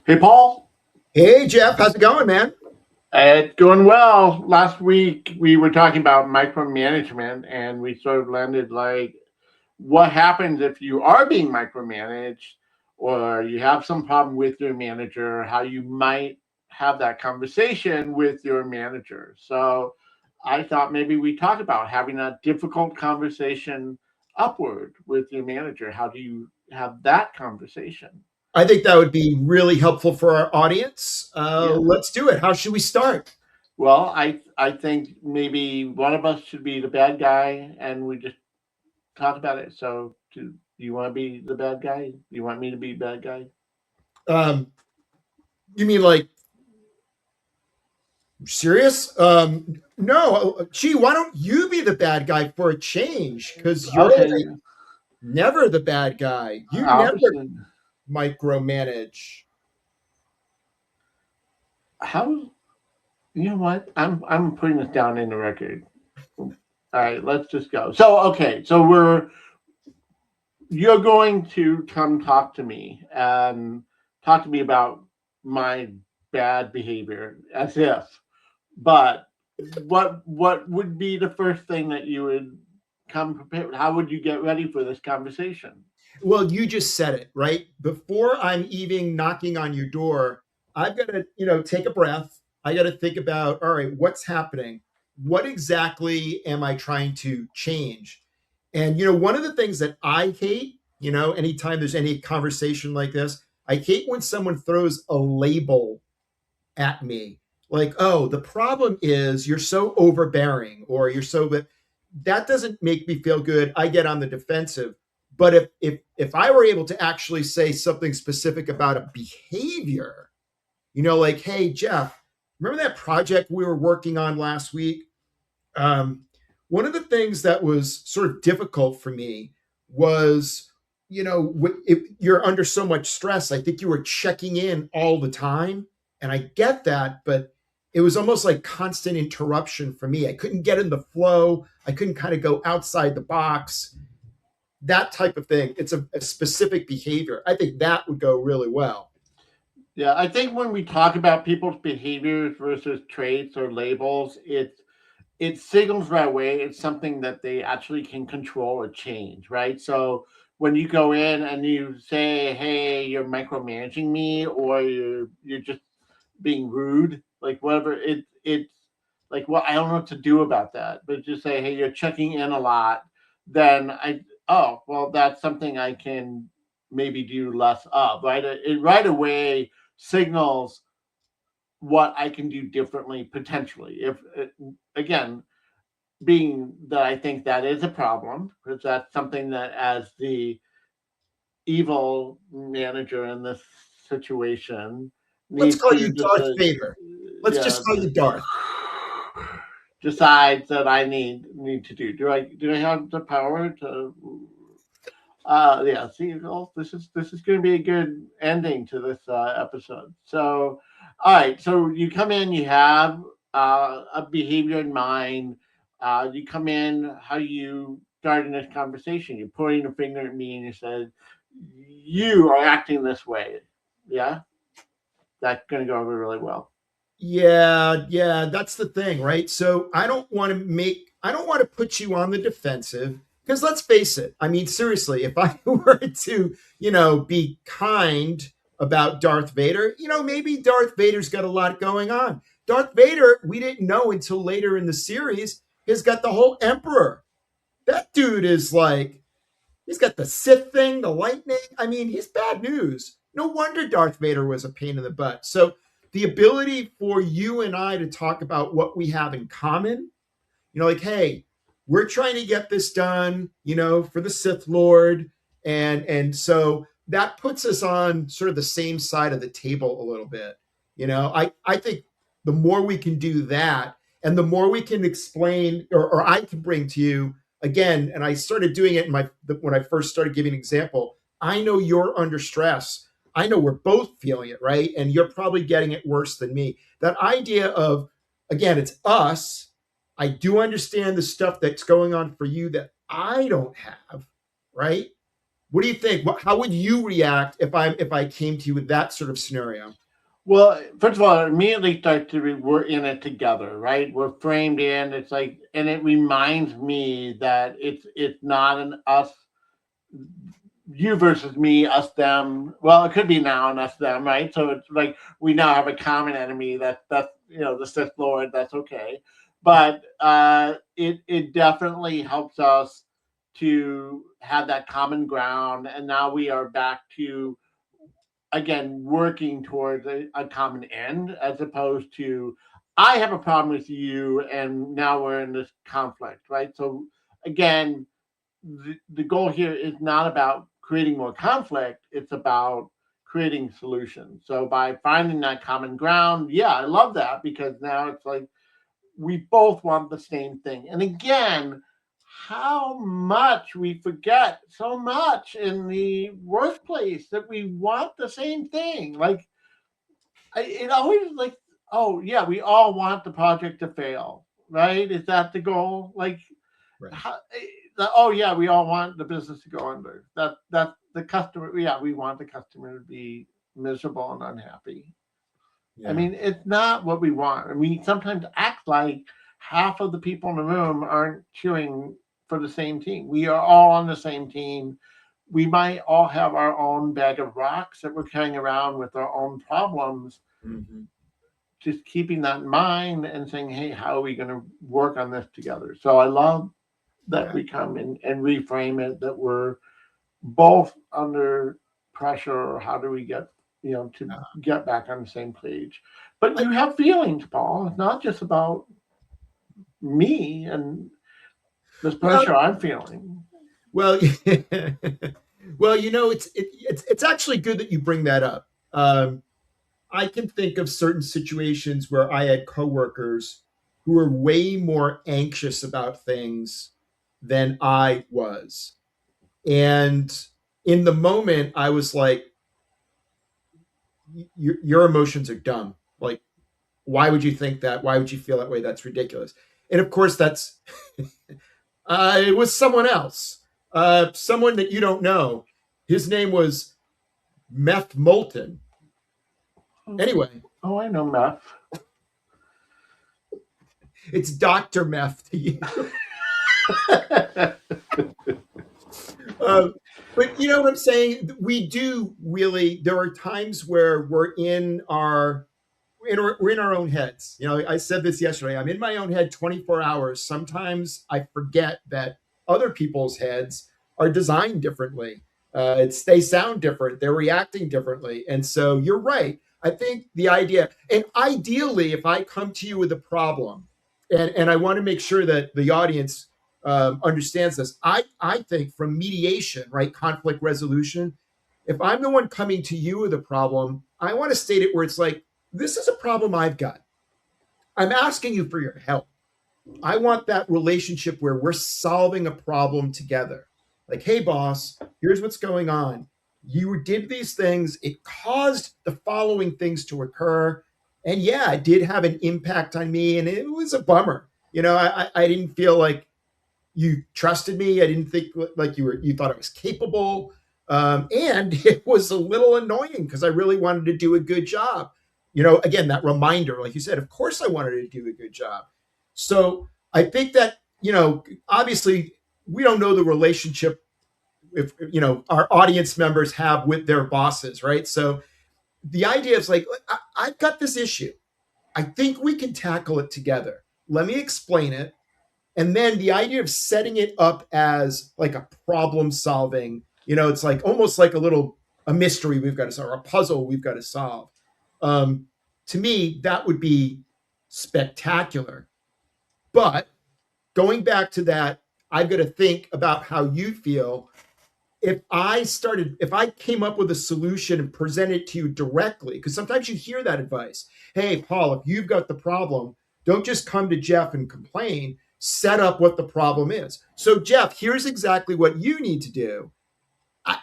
Hey, Paul. Hey Jeff, how's it going, man? It's going well. Last week we were talking about micromanagement, and we sort of landed like what happens if you are being micromanaged or you have some problem with your manager, how you might have that conversation with your manager. So I thought maybe we talk about having a difficult conversation upward with your manager. How do you have that conversation? I think that would be really helpful for our audience. Yeah. Let's do it. How should we start? Well, I think maybe one of us should be the bad guy, and we just talk about it. So, do you want to be the bad guy? Do you want me to be the bad guy? Um, you mean like serious? No. Gee, why don't you be the bad guy for a change? Because you're Okay, like never the bad guy. You never obviously. micromanage. How? You know what? I'm putting this down in the record. All right, let's just go. So, okay, so you're going to come talk to me and talk to me about my bad behavior, as if. But what would be the first thing that you would come prepared? How would you get ready for this conversation? Well, you just said it, right? Before I'm even knocking on your door, I've got to, take a breath. I got to think about, all right, what's happening? What exactly am I trying to change? And, one of the things that I hate, anytime there's any conversation like this, I hate when someone throws a label at me like, oh, the problem is you're so overbearing or you're so, but that doesn't make me feel good. I get on the defensive. But if I were able to actually say something specific about a behavior, like, hey, Jeff, remember that project we were working on last week? Um, One of the things that was sort of difficult for me was, if you're under so much stress, I think you were checking in all the time. And I get that, but it was almost like constant interruption for me. I couldn't get in the flow. I couldn't kind of go outside the box, that type of thing. It's a specific behavior. I think that would go really well. Yeah, I think when we talk about people's behaviors versus traits or labels, it signals right away it's something that they actually can control or change, right? So when you go in and you say, "Hey, you're micromanaging me," or you're just being rude, like whatever, it's like, well, I don't know what to do about that. But just say, "Hey, you're checking in a lot," then oh, well, that's something I can maybe do less of, right? It right away signals what I can do differently potentially. If again, being that I think that is a problem, because that's something that as the evil manager in this situation Let's needs call to you just Darth Vader. Let's yeah just call you Darth. decides that I need to do. Do I have the power to yeah, see, well, this is going to be a good ending to this episode. So, all right, so you come in, you have a behavior in mind. You come in, how you starting this conversation? You're pointing a finger at me, and you said, "You are acting this way." Yeah, that's going to go over really well. Yeah, that's the thing, right? So I don't want to put you on the defensive because let's face it. I mean, seriously, if I were to, be kind about Darth Vader, maybe Darth Vader's got a lot going on. Darth Vader, we didn't know until later in the series, has got the whole Emperor. That dude is like, he's got the Sith thing, the lightning. I mean, he's bad news. No wonder Darth Vader was a pain in the butt. So the ability for you and I to talk about what we have in common, like, hey, we're trying to get this done, for the Sith Lord. And so that puts us on sort of the same side of the table a little bit. I think the more we can do that and the more we can explain or I can bring to you again, and I started doing it in when I first started giving an example. I know you're under stress. I know we're both feeling it, right? And you're probably getting it worse than me. That idea of, again, it's us. I do understand the stuff that's going on for you that I don't have, right? What do you think? How would you react if I came to you with that sort of scenario? Well, first of all, it immediately starts to we're in it together, right? We're framed in. It's like, and it reminds me that it's not an us, you versus me, us them. Well, it could be now and us them, right? So it's like we now have a common enemy. That's the Sith Lord. That's okay, but it definitely helps us to have that common ground, and now we are back to again working towards a common end as opposed to I have a problem with you and now we're in this conflict, right? So again, the goal here is not about creating more conflict, it's about creating solutions. So by finding that common ground, yeah, I love that because now it's like we both want the same thing. And again, how much we forget so much in the workplace that we want the same thing. Like, it always like, oh, yeah, we all want the project to fail, right? Is that the goal? Like, Right. how, oh, yeah, we all want the business to go under. That's the customer. Yeah, we want the customer to be miserable and unhappy. I Yeah. mean, it's not what we want. And we sometimes act like half of the people in the room aren't cheering for the same team. We are all on the same team. We might all have our own bag of rocks that we're carrying around with our own problems. Hmm. Just keeping that in mind and saying, hey, how are we going to work on this together? So I love that Yeah. we come in and reframe it that we're both under pressure or how do we get to get back on the same page. But I, you have feelings, Paul. It's not just about me and this well, pressure I'm feeling. well, well, it's actually good that you bring that up. I can think of certain situations where I had coworkers who were way more anxious about things than I was. And in the moment, I was like, your emotions are dumb. Like, why would you think that? Why would you feel that way? That's ridiculous. And of course, it was someone else, someone that you don't know. His name was Meth Moulton. Anyway, Oh, I know, Meth. it's Dr. Meth to you. Uh, but you know what I'm saying? We do really, there are times where we're in our own heads. I said this yesterday. I'm in my own head 24 hours. Sometimes I forget that other people's heads are designed differently. They sound different. They're reacting differently. And so you're right. I think the idea, and ideally, if I come to you with a problem, and I want to make sure that the audience understands this, I think from mediation, right, conflict resolution, if I'm the one coming to you with a problem, I want to state it where it's like, this is a problem I've got. I'm asking you for your help. I want that relationship where we're solving a problem together. Like, hey, boss, here's what's going on. You did these things, it caused the following things to occur. And yeah, it did have an impact on me, and it was a bummer. I didn't feel like you trusted me. I didn't think like you thought I was capable. And it was a little annoying because I really wanted to do a good job. Again, that reminder, like you said, of course I wanted to do a good job. So I think that, obviously we don't know the relationship if, our audience members have with their bosses, right? So the idea is like, I've got this issue. I think we can tackle it together. Let me explain it. And then the idea of setting it up as like a problem solving, it's like almost like a mystery we've got to solve, or a puzzle we've got to solve. Um, to me, that would be spectacular. But going back to that, I've got to think about how you feel. If I came up with a solution and presented it to you directly, because sometimes you hear that advice. Hey, Paul, if you've got the problem, don't just come to Jeff and complain. Set up what the problem is. So, Jeff, here's exactly what you need to do. I,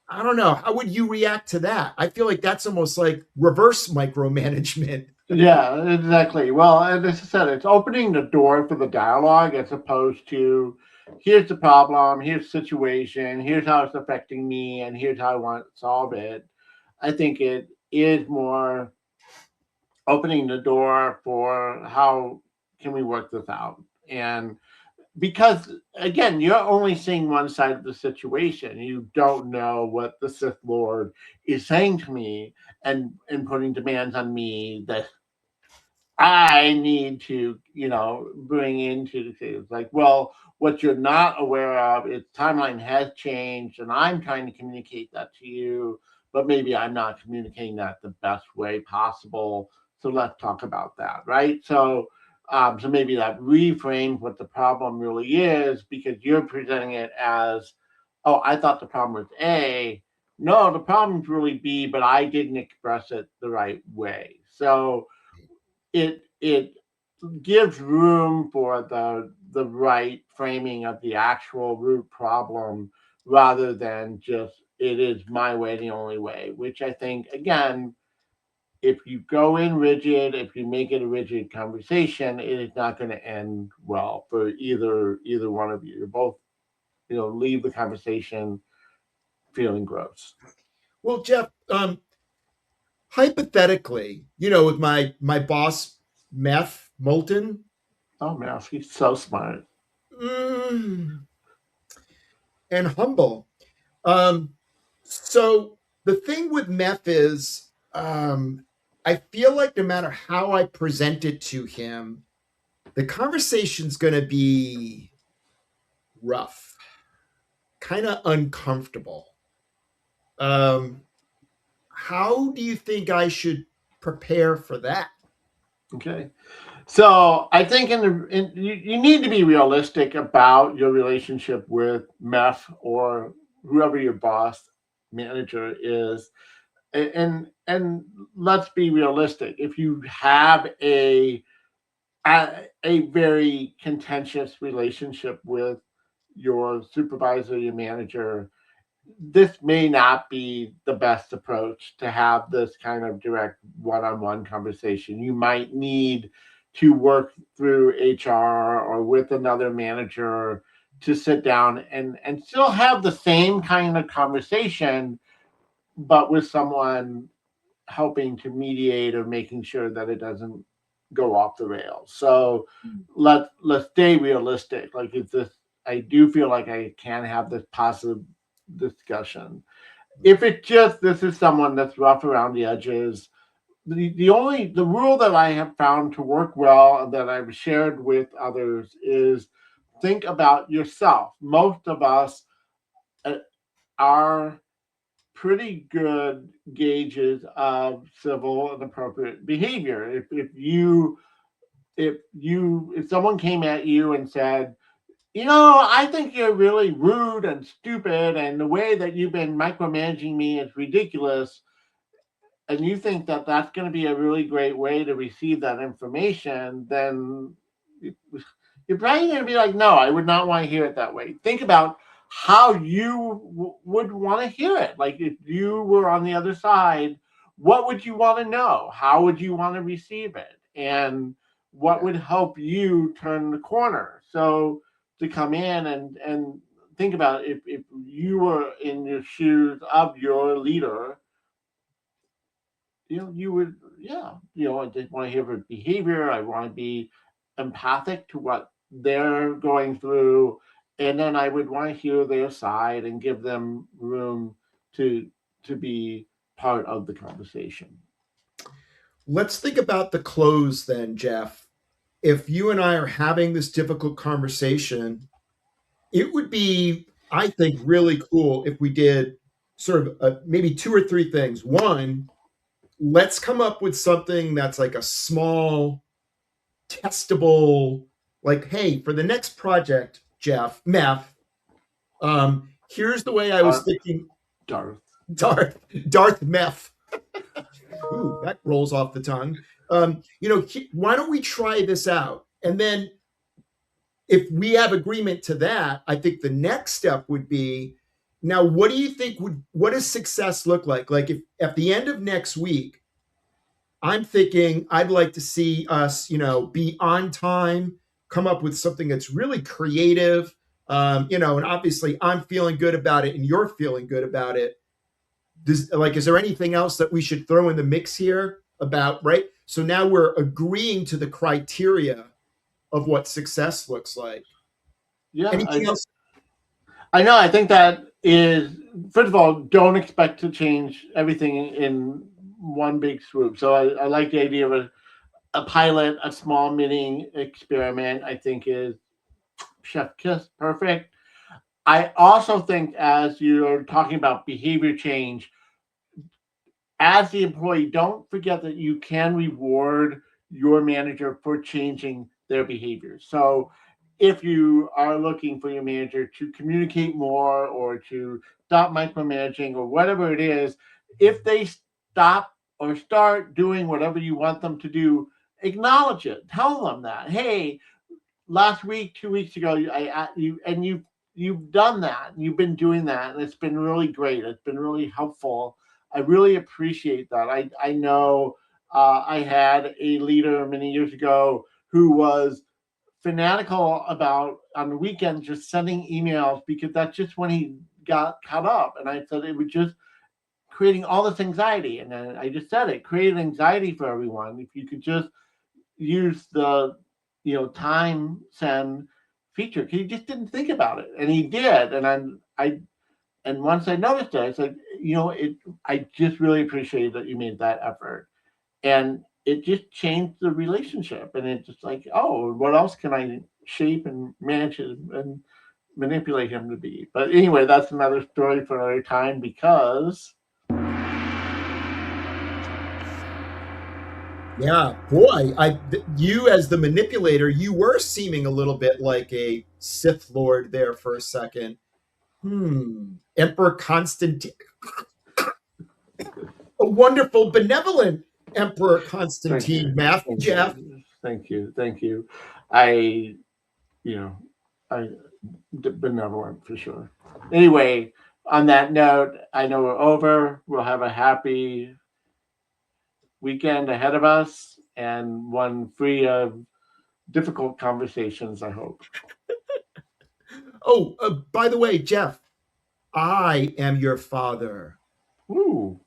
I don't know. How would you react to that? I feel like that's almost like reverse micromanagement. Yeah, exactly. Well, and as I said, it's opening the door for the dialogue as opposed to here's the problem, here's the situation, here's how it's affecting me, and here's how I want to solve it. I think it is more opening the door for how can we work this out. And because again, you're only seeing one side of the situation. You don't know what the Sith Lord is saying to me and putting demands on me that I need to, bring into the things like, well, what you're not aware of is timeline has changed, and I'm trying to communicate that to you, but maybe I'm not communicating that the best way possible. So let's talk about that, right? So maybe that reframes what the problem really is because you're presenting it as, oh, I thought the problem was A. No, the problem's really B, but I didn't express it the right way. So it gives room for the right framing of the actual root problem rather than just it is my way the only way, which I think again, if you go in rigid, if you make it a rigid conversation, it is not going to end well for either one of you. You're both, leave the conversation feeling gross. Well, Jeff, hypothetically, with my boss, Meth Moulton, Oh man, he's so smart. mm, and humble. Um, so the thing with Meth is, I feel like no matter how I present it to him, the conversation's going to be rough, kind of uncomfortable. Um, how do you think I should prepare for that? Okay. So I think you need to be realistic about your relationship with Meth or whoever your boss manager is, and let's be realistic. If you have a very contentious relationship with your supervisor, your manager, this may not be the best approach to have this kind of direct one-on-one conversation. You might need to work through HR or with another manager to sit down and still have the same kind of conversation, but with someone helping to mediate or making sure that it doesn't go off the rails. So let's stay realistic. Like it's this I do feel like I can have this positive discussion. If it just this is someone that's rough around the edges, the rule that I have found to work well and that I've shared with others is think about yourself. Most of us uh, are pretty good gauges of civil and appropriate behavior. If someone came at you and said, I think you're really rude and stupid, and the way that you've been micromanaging me is ridiculous, and you think that that's going to be a really great way to receive that information, then you're probably going to be like, no, I would not want to hear it that way. Think about how you would want to hear it. Like if you were on the other side, what would you want to know? How would you want to receive it? And what Yeah. would help you turn the corner? So to come in and think about if you were in the shoes of your leader, you would, yeah, I just want to hear their behavior. I want to be empathic to what they're going through. And then I would want to hear their side and give them room to to be part of the conversation. Let's think about the close then, Jeff. If you and I are having this difficult conversation, it would be, I think, really cool if we did sort of maybe two or three things. One, let's come up with something that's like a small, testable, like, hey, for the next project, Jeff, Meth, here's the way I was Darth, thinking. Darth. Darth Meth. Ooh, that rolls off the tongue. Why don't we try this out? And then if we have agreement to that, I think the next step would be now, what do you think what does success look like? Like if at the end of next week, I'm thinking I'd like to see us, be on time, come up with something that's really creative, And obviously I'm feeling good about it and you're feeling good about it. Is there anything else that we should throw in the mix here about, right? So now we're agreeing to the criteria of what success looks like. Yeah, Anything else? I know. I think that is, first of all, don't expect to change everything in one big swoop. So I like the idea of a pilot, a small mini experiment. I think is chef kiss perfect. I also think, as you're talking about behavior change, as the employee, don't forget that you can reward your manager for changing their behavior. So if you are looking for your manager to communicate more or to stop micromanaging or whatever it is, if they stop or start doing whatever you want them to do, acknowledge it. Tell them that, hey, last week, 2 weeks ago, you've done that. You've been doing that, and it's been really great. It's been really helpful. I really appreciate that. I know I had a leader many years ago who was fanatical about on the weekends just sending emails because that's just when he got caught up. And I said it was just creating all this anxiety. And then I just said it created anxiety for everyone. If you could just use the time send feature. He just didn't think about it, and he did. And and once I noticed it, I said, it. I just really appreciate that you made that effort, and it just changed the relationship. And it's just like, oh, what else can I shape and manage and manipulate him to be? But anyway, that's another story for another time because Yeah, boy, you as the manipulator, you were seeming a little bit like a Sith Lord there for a second. Emperor Constantine, a wonderful, benevolent Emperor thank Constantine, you, Math thank Jeff. you, thank you, thank you. I you know I benevolent for sure. Anyway, on that note, I know we're over. We'll have a happy weekend ahead of us and one free of difficult conversations, I hope. Oh, by the way, Jeff, I am your father. Ooh.